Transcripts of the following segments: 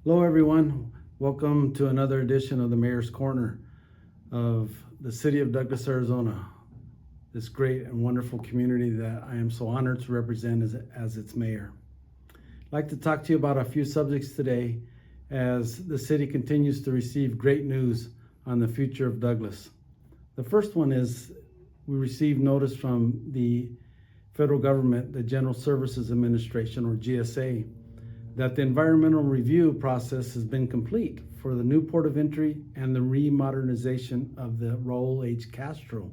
Hello, everyone. Welcome to another edition of the Mayor's Corner of the city of Douglas, Arizona, this great and wonderful community that I am so honored to represent as its mayor. I'd like to talk to you about a few subjects today as the city continues to receive great news on the future of Douglas. The first one is we received notice from the federal government, the General Services Administration, or GSA, that the environmental review process has been complete for the new port of entry and the remodernization of the Raul H. Castro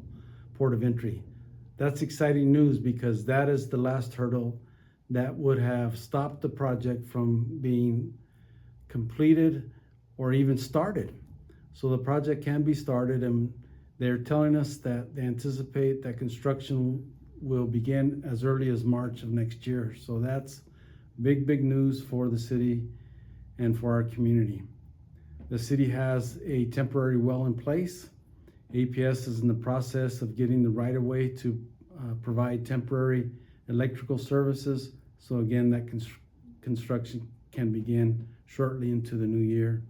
port of entry. That's exciting news because that is the last hurdle that would have stopped the project from being completed or even started. So the project can be started, and they're telling us that they anticipate that construction will begin as early as March of next year. So that's big news for the city and for our community. The city has a temporary well in place. APS is in the process of getting the right of way to provide temporary electrical services. So again, that construction can begin shortly into the new year.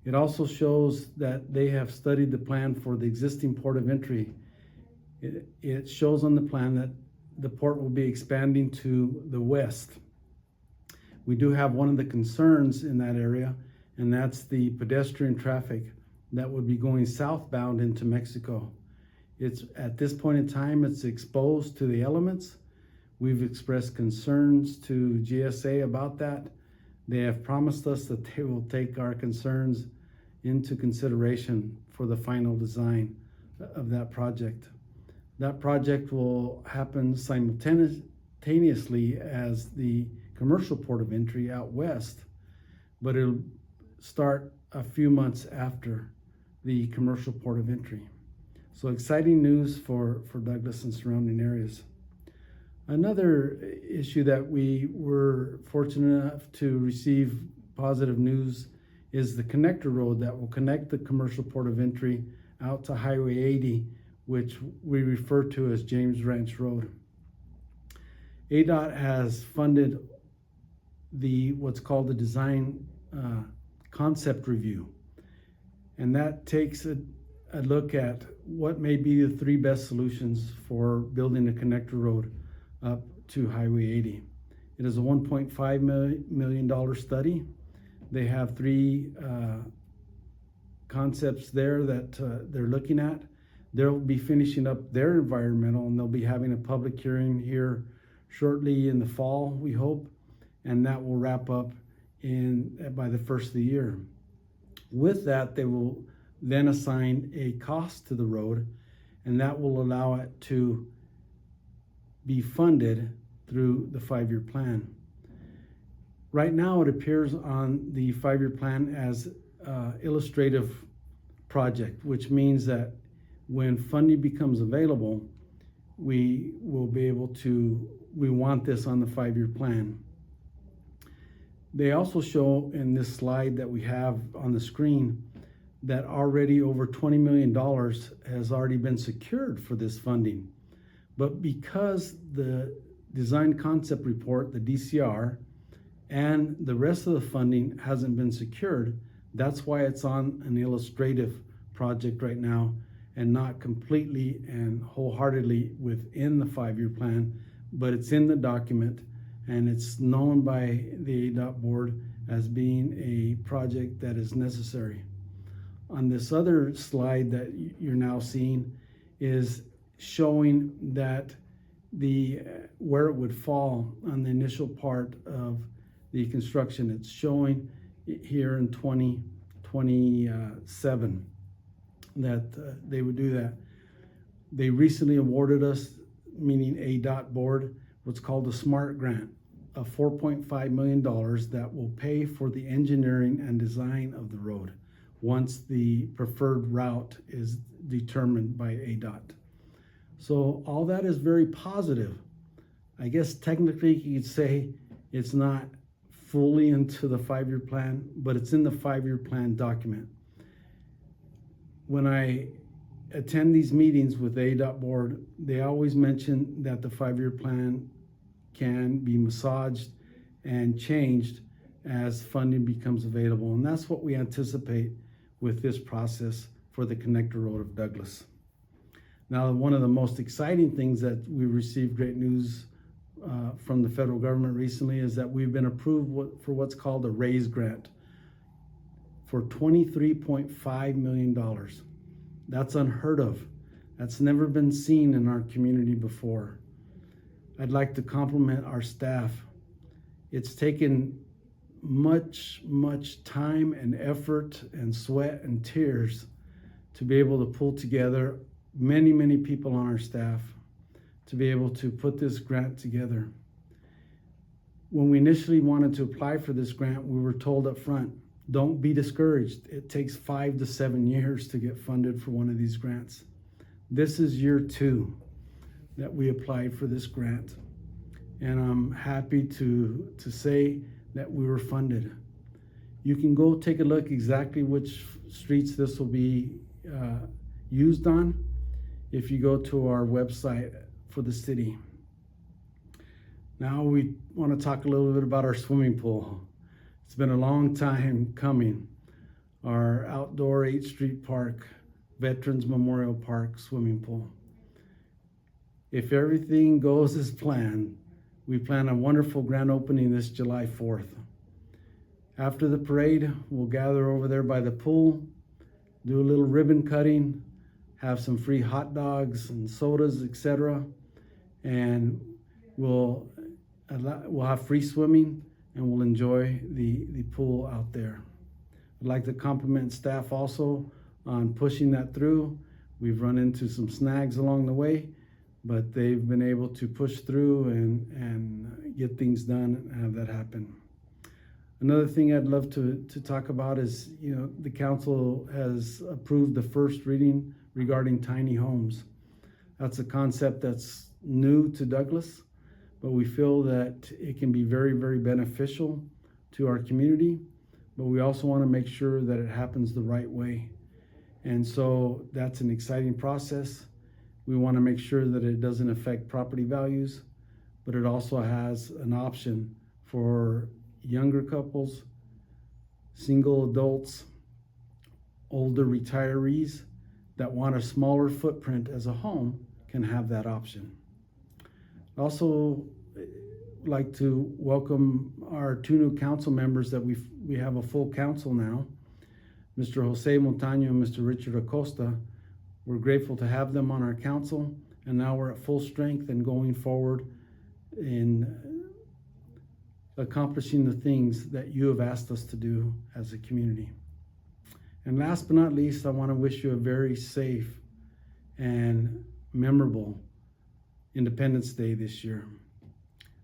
It also shows that they have studied the plan for the existing port of entry. It shows on the plan that the port will be expanding to the west. We do have one of the concerns in that area, and that's the pedestrian traffic that would be going southbound into Mexico. It's at this point in time, it's exposed to the elements. We've expressed concerns to GSA about that. They have promised us that they will take our concerns into consideration for the final design of that project. That project will happen simultaneously as the commercial port of entry out west, but it'll start a few months after the commercial port of entry. So exciting news for Douglas and surrounding areas. Another issue that we were fortunate enough to receive positive news is the connector road that will connect the commercial port of entry out to Highway 80, which we refer to as James Ranch Road. ADOT has funded what's called the design concept review, and that takes a look at what may be the three best solutions for building a connector road up to Highway 80. It is a $1.5 million study. They have three concepts there that they're looking at. They'll be finishing up their environmental, and they'll be having a public hearing here shortly in the fall, we hope, and that will wrap up by the first of the year. With that, they will then assign a cost to the road, and that will allow it to be funded through the 5-year plan. Right now, it appears on the 5-year plan as illustrative project, which means that when funding becomes available, we will be able to, we want this on the 5-year plan. They also show in this slide that we have on the screen that already over $20 million has already been secured for this funding. But because the design concept report, the DCR, and the rest of the funding hasn't been secured, that's why it's on an illustrative project right now and not completely and wholeheartedly within the 5-year plan, but it's in the document, and it's known by the ADOT board as being a project that is necessary. On this other slide that you're now seeing is showing that where it would fall on the initial part of the construction. It's showing here in 2027 that they would do that. They recently awarded us, meaning ADOT board, what's called a SMART grant of $4.5 million that will pay for the engineering and design of the road once the preferred route is determined by ADOT. So all that is very positive. I guess technically you could say it's not fully into the 5-year plan, but it's in the 5-year plan document. When I attend these meetings with the ADOT board, they always mention that the 5-year plan can be massaged and changed as funding becomes available. And that's what we anticipate with this process for the Connector Road of Douglas. Now, one of the most exciting things that we received great news from the federal government recently is that we've been approved for what's called a RAISE grant for $23.5 million. That's unheard of. That's never been seen in our community before. I'd like to compliment our staff. It's taken much time and effort and sweat and tears to be able to pull together many people on our staff to be able to put this grant together. When we initially wanted to apply for this grant, we were told up front, don't be discouraged. It takes 5 to 7 years to get funded for one of these grants. This is year 2 that we applied for this grant. And I'm happy to say that we were funded. You can go take a look exactly which streets this will be used on if you go to our website for the city. Now we want to talk a little bit about our swimming pool. It's been a long time coming. Our outdoor 8th Street Park, Veterans Memorial Park swimming pool. If everything goes as planned, we plan a wonderful grand opening this July 4th. After the parade, we'll gather over there by the pool, do a little ribbon cutting, have some free hot dogs and sodas, etc. And we'll have free swimming and we'll enjoy the pool out there. I'd like to compliment staff also on pushing that through. We've run into some snags along the way, but they've been able to push through and get things done and have that happen. Another thing I'd love to talk about is, the council has approved the first reading regarding tiny homes. That's a concept that's new to Douglas, but we feel that it can be very beneficial to our community, but we also want to make sure that it happens the right way. And so that's an exciting process. We want to make sure that it doesn't affect property values, but it also has an option for younger couples, single adults, older retirees that want a smaller footprint as a home can have that option. I'd also like to welcome our 2 new council members that we have a full council now, Mr. Jose Montaño and Mr. Richard Acosta. We're grateful to have them on our council, and now we're at full strength and going forward in accomplishing the things that you have asked us to do as a community. And last but not least, I want to wish you a very safe and memorable Independence Day this year.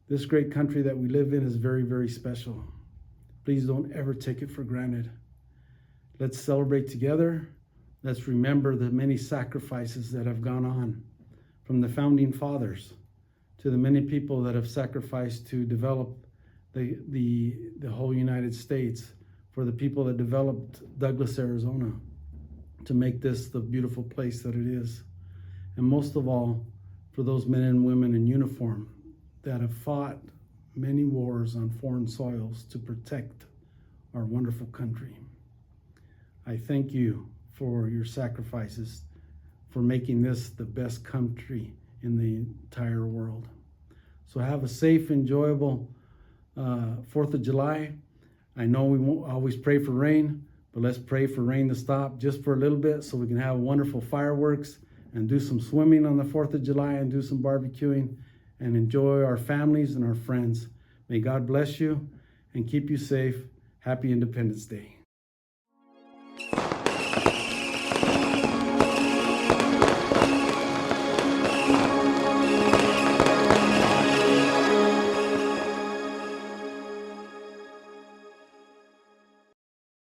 This great country that we live in is very special. Please don't ever take it for granted. Let's celebrate together. Let's remember the many sacrifices that have gone on, from the founding fathers to the many people that have sacrificed to develop the whole United States, for the people that developed Douglas, Arizona, to make this the beautiful place that it is. And most of all, for those men and women in uniform that have fought many wars on foreign soils to protect our wonderful country. I thank you for your sacrifices, for making this the best country in the entire world. So have a safe, enjoyable 4th of July. I know we won't always pray for rain, but let's pray for rain to stop just for a little bit so we can have wonderful fireworks and do some swimming on the 4th of July and do some barbecuing and enjoy our families and our friends. May God bless you and keep you safe. Happy Independence Day.